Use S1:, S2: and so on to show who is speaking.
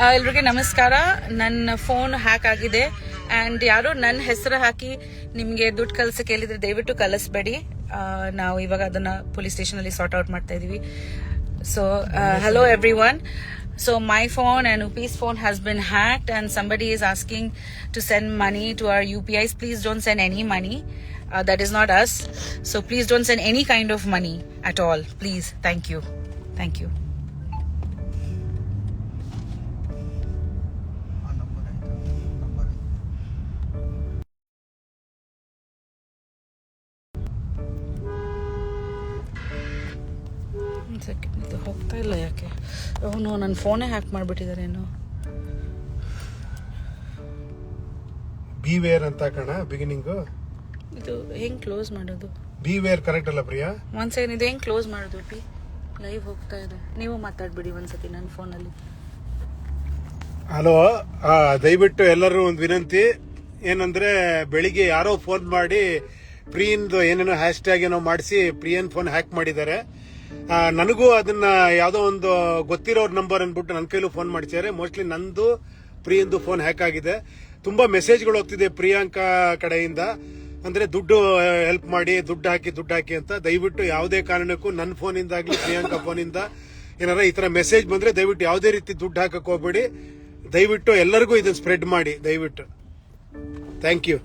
S1: ಎಲ್ರಿಗೆ ನಮಸ್ಕಾರ. ನನ್ನ phone hack ಆಗಿದೆ ಅಂಡ್ ಯಾರೋ ನನ್ನ ಹೆಸರು ಹಾಕಿ ನಿಮಗೆ ದುಡ್ಡು ಕಳ್ಸಕ್ಕೆ ಹೇಳಿದ್ರೆ ದಯವಿಟ್ಟು ಕಳಿಸ್ಬೇಡಿ. ನಾವು ಇವಾಗ ಅದನ್ನ ಪೊಲೀಸ್ ಸ್ಟೇಷನ್ ಅಲ್ಲಿ ಸಾರ್ಟ್ ಔಟ್ ಮಾಡ್ತಾ ಇದೀವಿ. So hello everyone. So my phone and Upi's phone has been hacked and somebody is asking to send money to our UPIs. Please don't send any money. That is not us. So please don't send any kind of money at all. Please. Thank you. Thank you. ಇದು ಹೋಗ್ತಾ ಇಲ್ಲ ಯಾಕೆ? ಅವನು ನನ್ನ ಫೋನೇ hack ಮಾಡಿಬಿಟ್ಟಿದ್ದಾರೇನು?
S2: Beware ಅಂತ ಕಣ beginning.
S1: ಇದು ಹೆಂಗ್ ಕ್ಲೋಸ್ ಮಾಡೋದು?
S2: ಬಿವೇರ್ ಕರೆಕ್ಟ್ ಅಲ್ಲ ಪ್ರಿಯಾ?
S1: ಒಂದ್ ಸೆಕೆಂಡ್, ಇದು ಹೆಂಗ್ ಕ್ಲೋಸ್ ಮಾಡೋದು? ಲೈವ್ ಹೋಗ್ತಾ ಇದೆ, ನೀವು ಮಾತಾಡ್ಬಿಡಿ ಒಂದ್ಸತಿ ನನ್ನ ಫೋನಲ್ಲಿ.
S2: ಹಲೋ, ದಯವಿಟ್ಟು ಎಲ್ಲರೂ ಒಂದು ವಿನಂತಿ ಏನಂದ್ರೆ, ಬೆಳಿಗ್ಗೆ ಯಾರೋ ಫೋನ್ ಮಾಡಿ ಪ್ರಿಯನ್ದು ಏನೇನೋ ಹ್ಯಾಶ್ ಟ್ಯಾಗ್ ಏನೋ ಮಾಡಿಸಿ ಪ್ರಿಯನ್ ಫೋನ್ ಹ್ಯಾಕ್ ಮಾಡಿದ್ದಾರೆ. ನನಗೂ ಅದನ್ನ ಯಾವ್ದೋ ಒಂದು ಗೊತ್ತಿರೋರ್ ನಂಬರ್ ಅನ್ಬಿಟ್ಟು ನನ್ನ ಕೈಲೂ ಫೋನ್ ಮಾಡಿದ್ದಾರೆ. ಮೋಸ್ಟ್ಲಿ ನಂದು ಪ್ರಿಯಂದು ಫೋನ್ ಹ್ಯಾಕ್ ಆಗಿದೆ. ತುಂಬಾ ಮೆಸೇಜ್ಗಳು ಹೋಗ್ತಿದೆ ಪ್ರಿಯಾಂಕಾ ಕಡೆಯಿಂದ, ಅಂದ್ರೆ ದುಡ್ಡು ಹೆಲ್ಪ್ ಮಾಡಿ, ದುಡ್ಡು ಹಾಕಿ ಅಂತ. ದಯವಿಟ್ಟು ಯಾವುದೇ ಕಾರಣಕ್ಕೂ ನನ್ನ ಫೋನಿಂದ ಆಗ್ಲಿ ಪ್ರಿಯಾಂಕಾ ಫೋನಿಂದ ಏನಾರ ಈ ತರ ಮೆಸೇಜ್ ಬಂದ್ರೆ ದಯವಿಟ್ಟು ಯಾವುದೇ ರೀತಿ ದುಡ್ಡು ಹಾಕಕ್ ಹೋಗ್ಬೇಡಿ. ದಯವಿಟ್ಟು ಎಲ್ಲರಿಗೂ ಇದನ್ನ ಸ್ಪ್ರೆಡ್ ಮಾಡಿ ದಯವಿಟ್ಟು. Thank you.